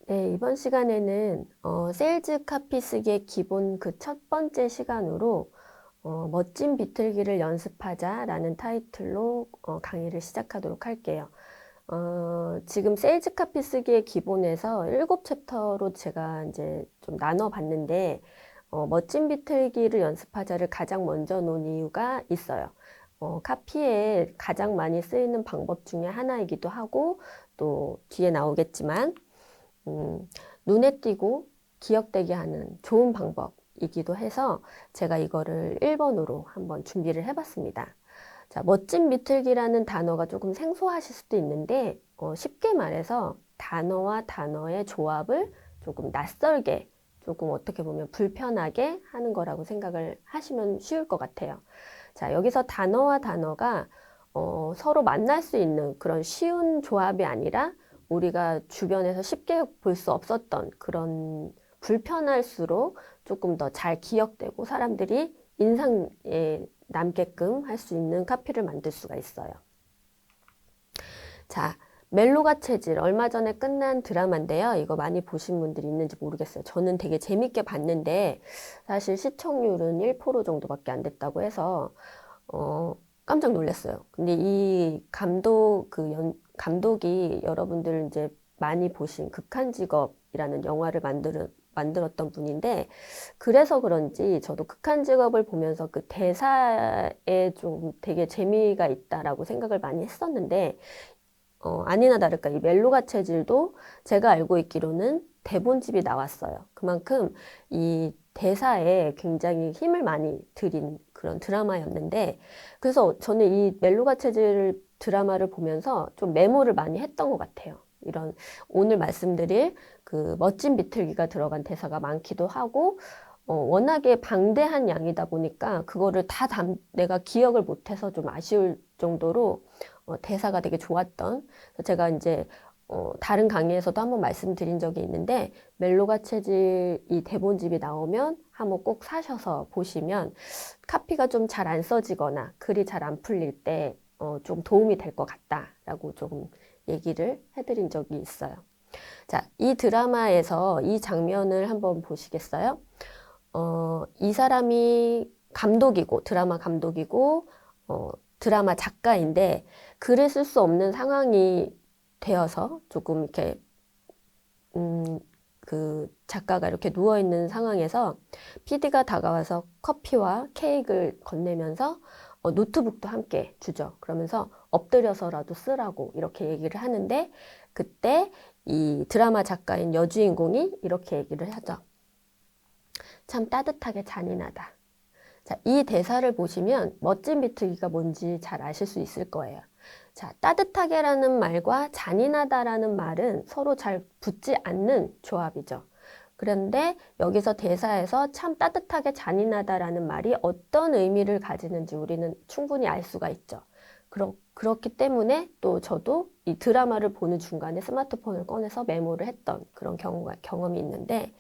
네, 이번 시간에는 세일즈 카피 쓰기의 기본 그 첫 번째 시간으로 멋진 비틀기를 연습하자라는 타이틀로 강의를 시작하도록 할게요. 지금 세일즈 카피 쓰기의 기본에서 7챕터로 제가 이제 좀 나눠봤는데 멋진 비틀기를 연습하자를 가장 먼저 놓은 이유가 있어요. 카피에 가장 많이 쓰이는 방법 중에 하나이기도 하고 또 뒤에 나오겠지만 눈에 띄고 기억되게 하는 좋은 방법이기도 해서 제가 이거를 1번으로 한번 준비를 해봤습니다. 자, 멋진 비틀기라는 단어가 조금 생소하실 수도 있는데 쉽게 말해서 단어와 단어의 조합을 조금 낯설게 조금 어떻게 보면 불편하게 하는 거라고 생각을 하시면 쉬울 것 같아요. 자, 여기서 단어와 단어가 서로 만날 수 있는 그런 쉬운 조합이 아니라 우리가 주변에서 쉽게 볼 수 없었던 그런 불편할수록 조금 더 잘 기억되고 사람들이 인상에 남게끔 할 수 있는 카피를 만들 수가 있어요. 자, 멜로가 체질 얼마 전에 끝난 드라마인데요. 이거 많이 보신 분들이 있는지 모르겠어요. 저는 되게 재밌게 봤는데 사실 시청률은 1% 정도밖에 안 됐다고 해서 깜짝 놀랐어요. 근데 이 감독이 여러분들 이제 많이 보신 극한 직업이라는 영화를 만들었던 분인데, 그래서 그런지 저도 극한 직업을 보면서 그 대사에 좀 되게 재미가 있다라고 생각을 많이 했었는데, 아니나 다를까 이 멜로가 체질도 제가 알고 있기로는 대본집이 나왔어요. 그만큼 이 대사에 굉장히 힘을 많이 들인 그런 드라마였는데, 그래서 저는 이 멜로가 체질 드라마를 보면서 좀 메모를 많이 했던 것 같아요. 이런 오늘 말씀드릴 그 멋진 비틀기가 들어간 대사가 많기도 하고, 워낙에 방대한 양이다 보니까 그거를 내가 기억을 못해서 좀 아쉬울 정도로 대사가 되게 좋았던, 제가 이제 다른 강의에서도 한번 말씀드린 적이 있는데, 멜로가 체질 이 대본집이 나오면 한번 꼭 사셔서 보시면 카피가 좀 잘 안 써지거나 글이 잘 안 풀릴 때 좀 도움이 될 것 같다라고 조금 얘기를 해드린 적이 있어요. 자, 이 드라마에서 이 장면을 한번 보시겠어요? 이 사람이 감독이고, 드라마 감독이고, 드라마 작가인데, 글을 쓸 수 없는 상황이 되어서 조금 이렇게, 그 작가가 이렇게 누워있는 상황에서 PD가 다가와서 커피와 케이크를 건네면서 노트북도 함께 주죠. 그러면서 엎드려서라도 쓰라고 이렇게 얘기를 하는데, 그때 이 드라마 작가인 여주인공이 이렇게 얘기를 하죠. 참 따뜻하게 잔인하다. 자, 이 대사를 보시면 멋진 비틀기가 뭔지 잘 아실 수 있을 거예요. 자, 따뜻하게라는 말과 잔인하다라는 말은 서로 잘 붙지 않는 조합이죠. 그런데 여기서 대사에서 참 따뜻하게 잔인하다라는 말이 어떤 의미를 가지는지 우리는 충분히 알 수가 있죠. 그렇기 때문에 또 저도 이 드라마를 보는 중간에 스마트폰을 꺼내서 메모를 했던 그런 경험이 있는데,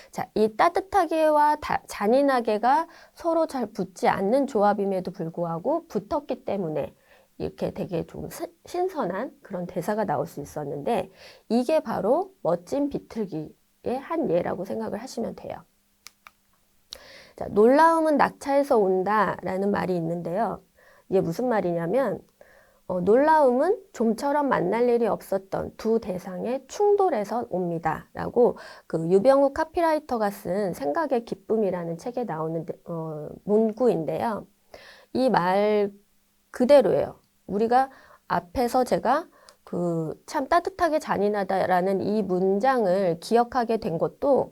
자, 이 따뜻하게와 잔인하게가 서로 잘 붙지 않는 조합임에도 불구하고 붙었기 때문에 이렇게 되게 좀 신선한 그런 대사가 나올 수 있었는데, 이게 바로 멋진 비틀기의 한 예라고 생각을 하시면 돼요. 자, 놀라움은 낙차에서 온다라는 말이 있는데요. 이게 무슨 말이냐면, 놀라움은 좀처럼 만날 일이 없었던 두 대상의 충돌에서 옵니다. 라고 그 유병욱 카피라이터가 쓴 생각의 기쁨이라는 책에 나오는 문구인데요. 이 말 그대로예요. 우리가 앞에서 제가 그 참 따뜻하게 잔인하다라는 이 문장을 기억하게 된 것도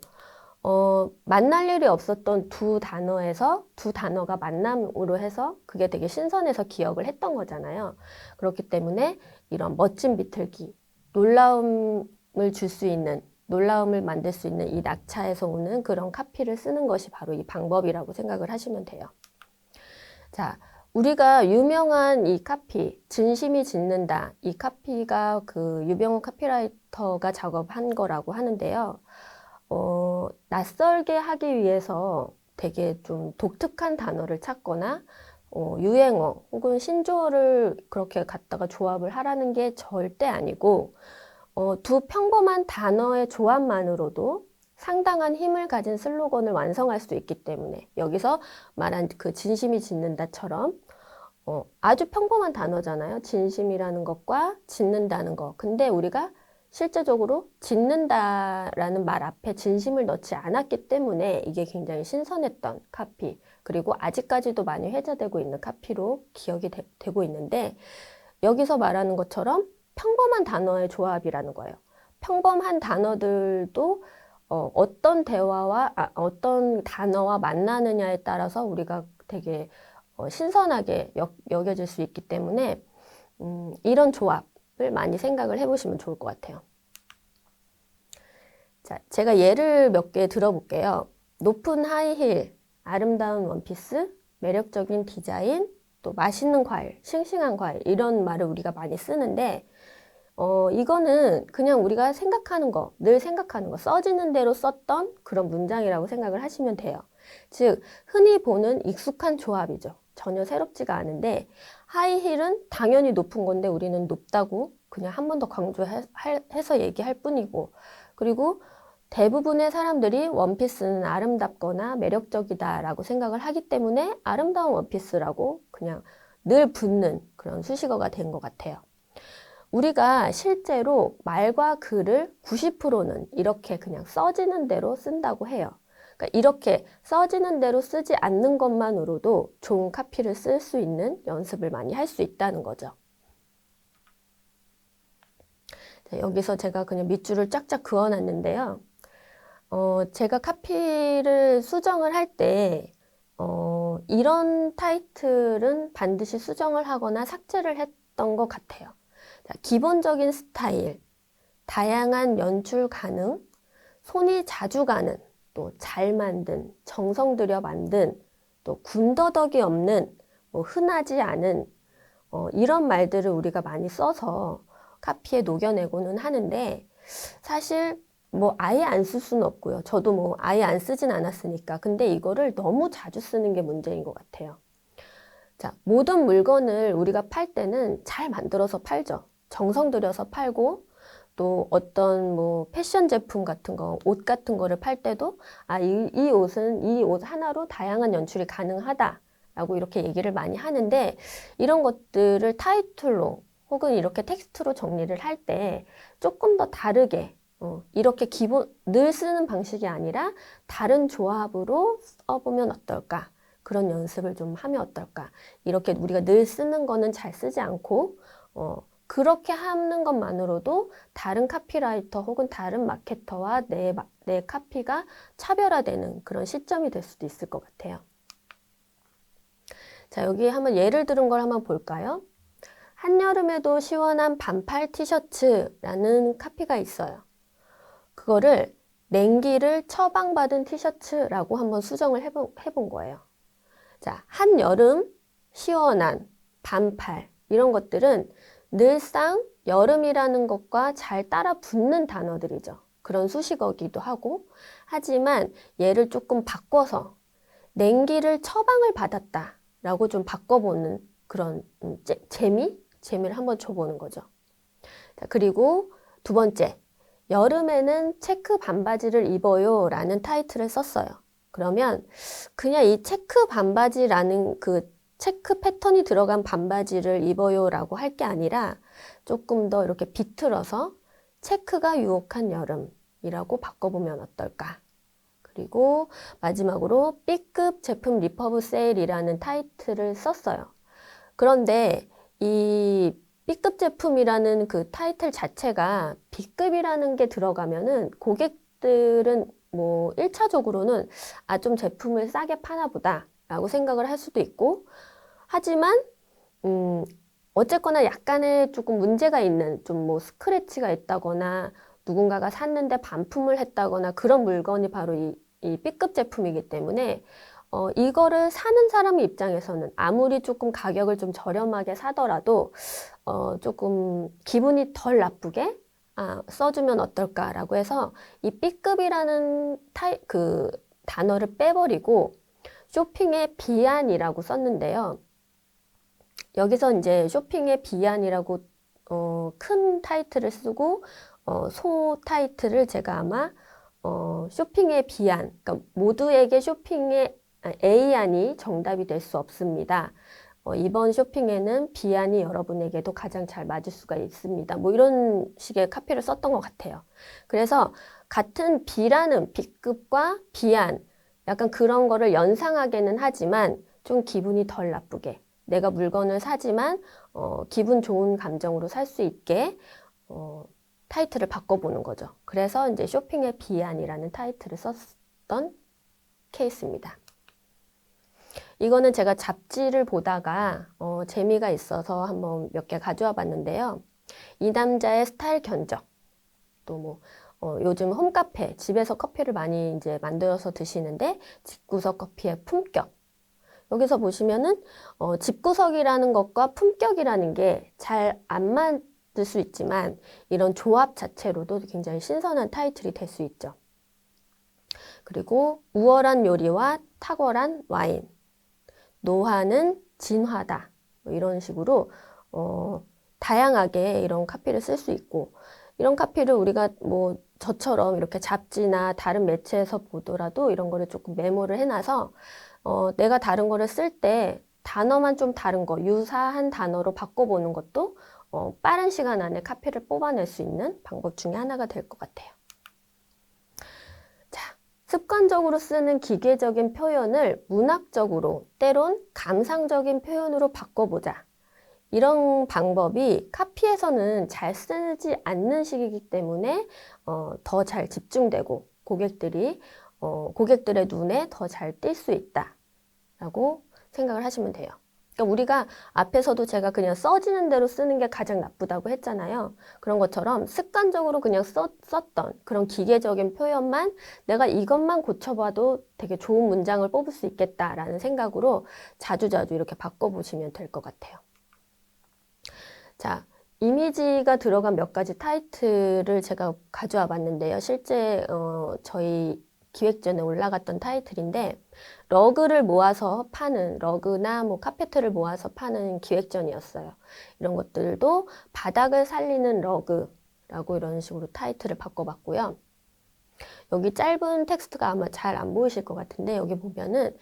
만날 일이 없었던 두 단어가 만남으로 해서 그게 되게 신선해서 기억을 했던 거잖아요. 그렇기 때문에 이런 멋진 비틀기, 놀라움을 만들 수 있는 이 낙차에서 오는 그런 카피를 쓰는 것이 바로 이 방법이라고 생각을 하시면 돼요. 자, 우리가 유명한 이 카피, 진심이 짓는다. 이 카피가 그 유병우 카피라이터가 작업한 거라고 하는데요. 낯설게 하기 위해서 되게 좀 독특한 단어를 찾거나, 유행어 혹은 신조어를 그렇게 갖다가 조합을 하라는 게 절대 아니고, 두 평범한 단어의 조합만으로도 상당한 힘을 가진 슬로건을 완성할 수 있기 때문에 여기서 말한 그 진심이 짓는다처럼 아주 평범한 단어잖아요. 진심이라는 것과 짓는다는 것. 근데 우리가 실제적으로 짓는다라는 말 앞에 진심을 넣지 않았기 때문에 이게 굉장히 신선했던 카피. 그리고 아직까지도 많이 회자되고 있는 카피로 기억이 되고 있는데 여기서 말하는 것처럼 평범한 단어의 조합이라는 거예요. 평범한 단어들도 어떤 대화와 어떤 단어와 만나느냐에 따라서 우리가 되게 신선하게 여겨질 수 있기 때문에 이런 조합을 많이 생각을 해보시면 좋을 것 같아요. 자, 제가 예를 몇 개 들어볼게요. 높은 하이힐, 아름다운 원피스, 매력적인 디자인, 또 맛있는 과일, 싱싱한 과일 이런 말을 우리가 많이 쓰는데 이거는 그냥 우리가 생각하는 거, 늘 생각하는 거, 써지는 대로 썼던 그런 문장이라고 생각을 하시면 돼요. 즉, 흔히 보는 익숙한 조합이죠. 전혀 새롭지가 않은데 하이힐은 당연히 높은 건데 우리는 높다고 그냥 한 번 더 강조해서 얘기할 뿐이고 그리고 대부분의 사람들이 원피스는 아름답거나 매력적이다라고 생각을 하기 때문에 아름다운 원피스라고 그냥 늘 붙는 그런 수식어가 된 것 같아요. 우리가 실제로 말과 글을 90%는 이렇게 그냥 써지는 대로 쓴다고 해요. 그러니까 이렇게 써지는 대로 쓰지 않는 것만으로도 좋은 카피를 쓸 수 있는 연습을 많이 할 수 있다는 거죠. 자, 여기서 제가 그냥 밑줄을 쫙쫙 그어놨는데요. 제가 카피를 수정을 할 때, 이런 타이틀은 반드시 수정을 하거나 삭제를 했던 것 같아요. 자, 기본적인 스타일, 다양한 연출 가능, 손이 자주 가는, 또 잘 만든, 정성 들여 만든, 또 군더더기 없는, 뭐 흔하지 않은, 이런 말들을 우리가 많이 써서 카피에 녹여내고는 하는데, 사실 뭐 아예 안 쓸 수는 없고요. 저도 뭐 아예 안 쓰진 않았으니까. 근데 이거를 너무 자주 쓰는 게 문제인 것 같아요. 자, 모든 물건을 우리가 팔 때는 잘 만들어서 팔죠. 정성 들여서 팔고 또 어떤 뭐 패션 제품 같은 거, 옷 같은 거를 팔 때도 이 옷은 이 옷 하나로 다양한 연출이 가능하다라고 이렇게 얘기를 많이 하는데 이런 것들을 타이틀로 혹은 이렇게 텍스트로 정리를 할 때 조금 더 다르게 이렇게 늘 쓰는 방식이 아니라 다른 조합으로 써보면 어떨까? 그런 연습을 좀 하면 어떨까? 이렇게 우리가 늘 쓰는 거는 잘 쓰지 않고, 그렇게 하는 것만으로도 다른 카피라이터 혹은 다른 마케터와 내 카피가 차별화되는 그런 시점이 될 수도 있을 것 같아요. 자, 여기 한번 예를 들은 걸 한번 볼까요? 한여름에도 시원한 반팔 티셔츠라는 카피가 있어요. 그거를 냉기를 처방받은 티셔츠라고 한번 수정을 해본 거예요. 자, 한여름, 시원한, 반팔 이런 것들은 늘상 여름이라는 것과 잘 따라 붙는 단어들이죠. 그런 수식어기도 하고 하지만 얘를 조금 바꿔서 냉기를 처방을 받았다 라고 좀 바꿔보는 그런 재미를 한번 줘보는 거죠. 자, 그리고 두 번째, 여름에는 체크 반바지를 입어요 라는 타이틀을 썼어요. 그러면 그냥 이 체크 반바지라는 그 체크 패턴이 들어간 반바지를 입어요 라고 할 게 아니라 조금 더 이렇게 비틀어서 체크가 유혹한 여름이라고 바꿔보면 어떨까? 그리고 마지막으로 B급 제품 리퍼브 세일이라는 타이틀을 썼어요. 그런데 이 B급 제품이라는 그 타이틀 자체가 B급이라는 게 들어가면은 고객들은 뭐 1차적으로는 좀 제품을 싸게 파나 보다 라고 생각을 할 수도 있고 하지만 어쨌거나 약간의 조금 문제가 있는 좀 뭐 스크래치가 있다거나 누군가가 샀는데 반품을 했다거나 그런 물건이 바로 이 B급 제품이기 때문에 이거를 사는 사람 입장에서는 아무리 조금 가격을 좀 저렴하게 사더라도 조금 기분이 덜 나쁘게 써주면 어떨까라고 해서 이 B급이라는 그 단어를 빼버리고 쇼핑의 비안이라고 썼는데요. 여기서 이제 쇼핑의 비안이라고 큰 타이틀을 쓰고 소 타이틀을 제가 아마 쇼핑의 비안, 그러니까 모두에게 쇼핑의 A안이 정답이 될 수 없습니다. 이번 쇼핑에는 B안이 여러분에게도 가장 잘 맞을 수가 있습니다. 뭐 이런 식의 카피를 썼던 것 같아요. 그래서 같은 B라는 B급과 B안, 약간 그런 거를 연상하게는 하지만 좀 기분이 덜 나쁘게 내가 물건을 사지만 기분 좋은 감정으로 살 수 있게 타이틀을 바꿔보는 거죠. 그래서 이제 쇼핑의 비안이라는 타이틀을 썼던 케이스입니다. 이거는 제가 잡지를 보다가 재미가 있어서 한번 몇 개 가져와 봤는데요. 이 남자의 스타일 견적, 또 뭐 요즘 홈카페, 집에서 커피를 많이 이제 만들어서 드시는데 집구석 커피의 품격. 여기서 보시면은 집구석이라는 것과 품격이라는 게 잘 안 맞을 수 있지만 이런 조합 자체로도 굉장히 신선한 타이틀이 될 수 있죠. 그리고 우월한 요리와 탁월한 와인, 노화는 진화다. 뭐 이런 식으로 다양하게 이런 카피를 쓸 수 있고 이런 카피를 우리가 뭐 저처럼 이렇게 잡지나 다른 매체에서 보더라도 이런 거를 조금 메모를 해놔서 내가 다른 거를 쓸 때 단어만 좀 다른 거, 유사한 단어로 바꿔보는 것도 빠른 시간 안에 카피를 뽑아낼 수 있는 방법 중에 하나가 될 것 같아요. 자, 습관적으로 쓰는 기계적인 표현을 문학적으로, 때론 감상적인 표현으로 바꿔보자. 이런 방법이 카피에서는 잘 쓰지 않는 식이기 때문에 더 잘 집중되고 고객들의 눈에 더 잘 띌 수 있다라고 생각을 하시면 돼요. 그러니까 우리가 앞에서도 제가 그냥 써지는 대로 쓰는 게 가장 나쁘다고 했잖아요. 그런 것처럼 습관적으로 그냥 썼던 그런 기계적인 표현만 내가 이것만 고쳐봐도 되게 좋은 문장을 뽑을 수 있겠다라는 생각으로 자주자주 이렇게 바꿔보시면 될 것 같아요. 자, 이미지가 들어간 몇 가지 타이틀을 제가 가져와 봤는데요. 실제 저희 기획전에 올라갔던 타이틀인데 러그를 모아서 파는 러그나 뭐 카페트를 모아서 파는 기획전이었어요. 이런 것들도 바닥을 살리는 러그라고 이런 식으로 타이틀을 바꿔봤고요. 여기 짧은 텍스트가 아마 잘 안 보이실 것 같은데 여기 보면은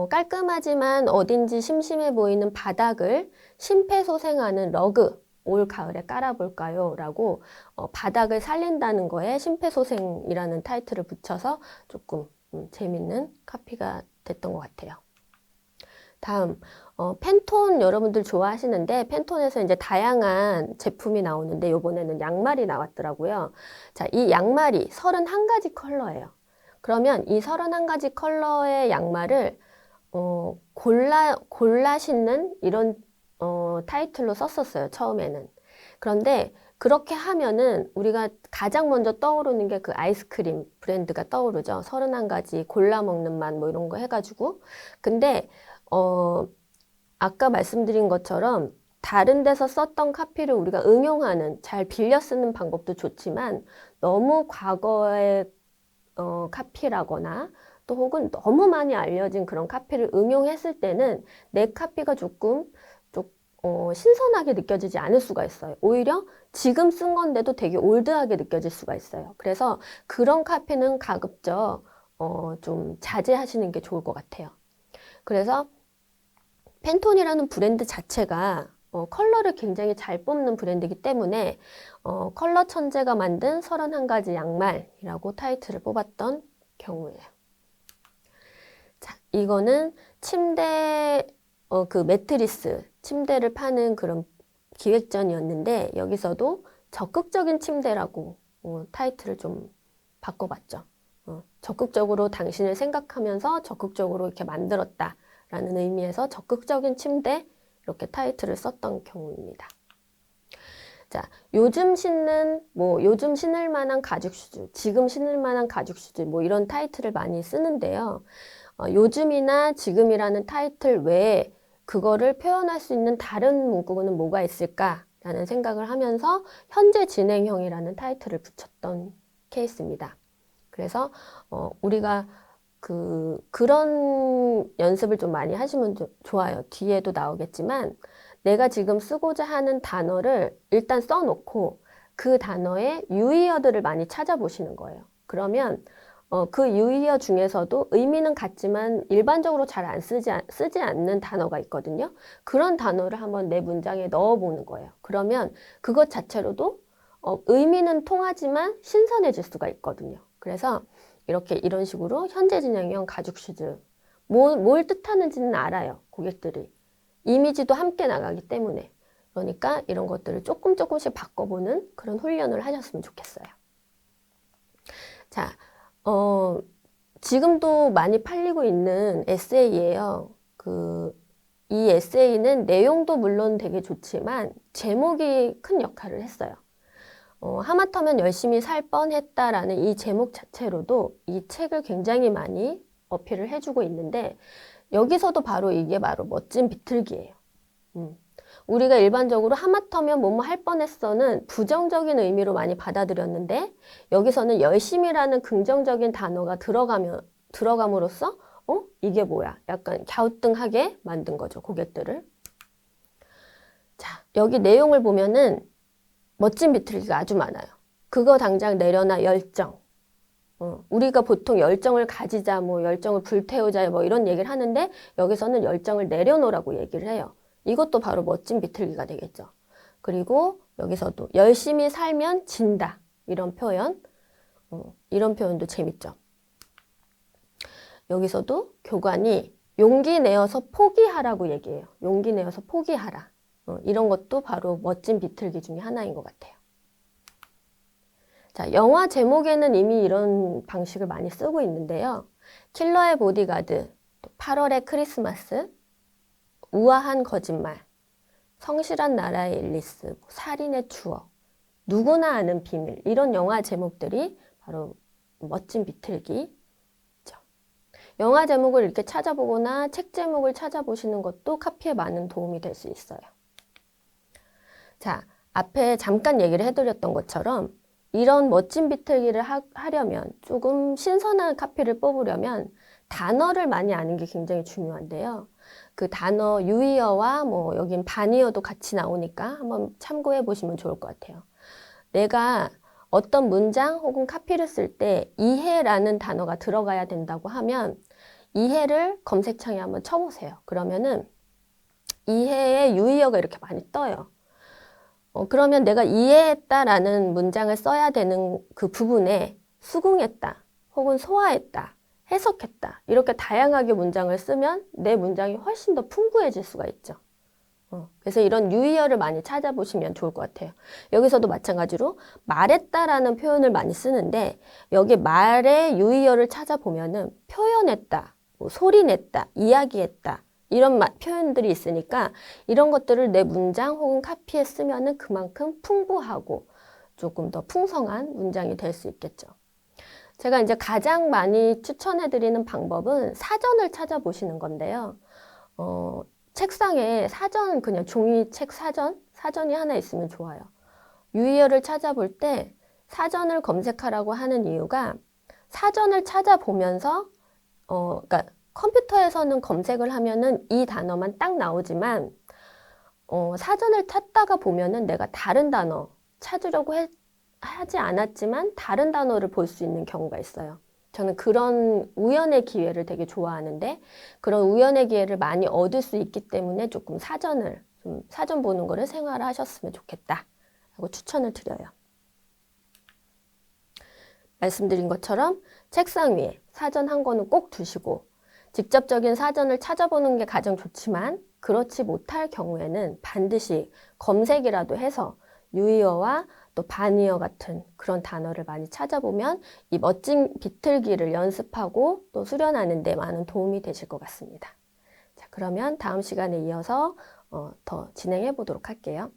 깔끔하지만 어딘지 심심해 보이는 바닥을 심폐소생하는 러그 올 가을에 깔아볼까요? 라고 바닥을 살린다는 거에 심폐소생이라는 타이틀을 붙여서 조금 재밌는 카피가 됐던 것 같아요. 다음 팬톤 여러분들 좋아하시는데 팬톤에서 이제 다양한 제품이 나오는데 이번에는 양말이 나왔더라고요. 자, 이 양말이 31가지 컬러예요. 그러면 이 31가지 컬러의 양말을 골라 신는 이런 타이틀로 썼었어요, 처음에는. 그런데 그렇게 하면은 우리가 가장 먼저 떠오르는 게 그 아이스크림 브랜드가 떠오르죠. 31가지 골라 먹는 맛 뭐 이런 거 해가지고. 근데 아까 말씀드린 것처럼 다른 데서 썼던 카피를 우리가 응용하는, 잘 빌려 쓰는 방법도 좋지만 너무 과거의 카피라거나 또 혹은 너무 많이 알려진 그런 카피를 응용했을 때는 내 카피가 조금 신선하게 느껴지지 않을 수가 있어요. 오히려 지금 쓴 건데도 되게 올드하게 느껴질 수가 있어요. 그래서 그런 카피는 가급적 좀 자제하시는 게 좋을 것 같아요. 그래서 팬톤이라는 브랜드 자체가 컬러를 굉장히 잘 뽑는 브랜드이기 때문에 컬러 천재가 만든 31가지 양말이라고 타이틀을 뽑았던 경우예요. 자, 이거는 침대 그 매트리스, 침대를 파는 그런 기획전이었는데 여기서도 적극적인 침대라고 타이틀을 좀 바꿔봤죠. 적극적으로 당신을 생각하면서 적극적으로 이렇게 만들었다라는 의미에서 적극적인 침대 이렇게 타이틀을 썼던 경우입니다. 자, 요즘 신을 만한 가죽 슈즈, 지금 신을 만한 가죽 슈즈, 뭐 이런 타이틀을 많이 쓰는데요. 요즘이나 지금이라는 타이틀 외에 그거를 표현할 수 있는 다른 문구는 뭐가 있을까라는 생각을 하면서 현재 진행형이라는 타이틀을 붙였던 케이스입니다. 그래서 우리가 그런 연습을 좀 많이 하시면 좋아요. 뒤에도 나오겠지만 내가 지금 쓰고자 하는 단어를 일단 써놓고 그 단어의 유의어들을 많이 찾아보시는 거예요. 그러면 그 유의어 중에서도 의미는 같지만 일반적으로 잘 안 쓰지 않는 단어가 있거든요. 그런 단어를 한번 내 문장에 넣어보는 거예요. 그러면 그것 자체로도 의미는 통하지만 신선해질 수가 있거든요. 그래서 이렇게 이런 식으로 현재 진행형 가죽 슈즈 뭘 뜻하는지는 알아요. 고객들이. 이미지도 함께 나가기 때문에. 그러니까 이런 것들을 조금씩 바꿔보는 그런 훈련을 하셨으면 좋겠어요. 자, 지금도 많이 팔리고 있는 에세이예요. 이 에세이는 내용도 물론 되게 좋지만 제목이 큰 역할을 했어요. 하마터면 열심히 살 뻔했다라는 이 제목 자체로도 이 책을 굉장히 많이 어필을 해주고 있는데 여기서도 바로 이게 바로 멋진 비틀기예요. 우리가 일반적으로 하마터면 뭐뭐 할 뻔했어는 부정적인 의미로 많이 받아들였는데 여기서는 열심이라는 긍정적인 단어가 들어감으로써 이게 뭐야? 약간 갸우뚱하게 만든 거죠, 고객들을. 자, 여기 내용을 보면은 멋진 비틀기가 아주 많아요. 그거 당장 내려놔 열정. 우리가 보통 열정을 가지자, 뭐 열정을 불태우자, 뭐 이런 얘기를 하는데 여기서는 열정을 내려놓으라고 얘기를 해요. 이것도 바로 멋진 비틀기가 되겠죠. 그리고 여기서도 열심히 살면 진다. 이런 표현. 이런 표현도 재밌죠. 여기서도 교관이 용기 내어서 포기하라고 얘기해요. 용기 내어서 포기하라. 이런 것도 바로 멋진 비틀기 중에 하나인 것 같아요. 자, 영화 제목에는 이미 이런 방식을 많이 쓰고 있는데요. 킬러의 보디가드, 또 8월의 크리스마스, 우아한 거짓말, 성실한 나라의 앨리스, 살인의 추억, 누구나 아는 비밀 이런 영화 제목들이 바로 멋진 비틀기죠. 영화 제목을 이렇게 찾아보거나 책 제목을 찾아보시는 것도 카피에 많은 도움이 될 수 있어요. 자, 앞에 잠깐 얘기를 해드렸던 것처럼 이런 멋진 비틀기를 하려면 조금 신선한 카피를 뽑으려면 단어를 많이 아는 게 굉장히 중요한데요. 그 단어 유의어와 뭐 여긴 반의어도 같이 나오니까 한번 참고해 보시면 좋을 것 같아요. 내가 어떤 문장 혹은 카피를 쓸 때 이해라는 단어가 들어가야 된다고 하면 이해를 검색창에 한번 쳐보세요. 그러면은 이해의 유의어가 이렇게 많이 떠요. 그러면 내가 이해했다라는 문장을 써야 되는 그 부분에 수긍했다 혹은 소화했다 해석했다 이렇게 다양하게 문장을 쓰면 내 문장이 훨씬 더 풍부해질 수가 있죠. 그래서 이런 유의어를 많이 찾아보시면 좋을 것 같아요. 여기서도 마찬가지로 말했다라는 표현을 많이 쓰는데 여기 말의 유의어를 찾아보면은 표현했다, 뭐 소리냈다, 이야기했다 이런 표현들이 있으니까 이런 것들을 내 문장 혹은 카피에 쓰면은 그만큼 풍부하고 조금 더 풍성한 문장이 될 수 있겠죠. 제가 이제 가장 많이 추천해드리는 방법은 사전을 찾아보시는 건데요. 책상에 사전, 그냥 종이책 사전이 하나 있으면 좋아요. 유의어를 찾아볼 때 사전을 검색하라고 하는 이유가 사전을 찾아보면서, 그러니까 컴퓨터에서는 검색을 하면은 이 단어만 딱 나오지만, 사전을 찾다가 보면은 내가 다른 단어 찾으려고 하지 않았지만 다른 단어를 볼 수 있는 경우가 있어요. 저는 그런 우연의 기회를 되게 좋아하는데 그런 우연의 기회를 많이 얻을 수 있기 때문에 조금 사전 보는 거를 생활하셨으면 좋겠다 하고 추천을 드려요. 말씀드린 것처럼 책상 위에 사전 한 권은 꼭 두시고 직접적인 사전을 찾아보는 게 가장 좋지만 그렇지 못할 경우에는 반드시 검색이라도 해서 유의어와 또 반의어 같은 그런 단어를 많이 찾아보면 이 멋진 비틀기를 연습하고 또 수련하는 데 많은 도움이 되실 것 같습니다. 자, 그러면 다음 시간에 이어서 더 진행해 보도록 할게요.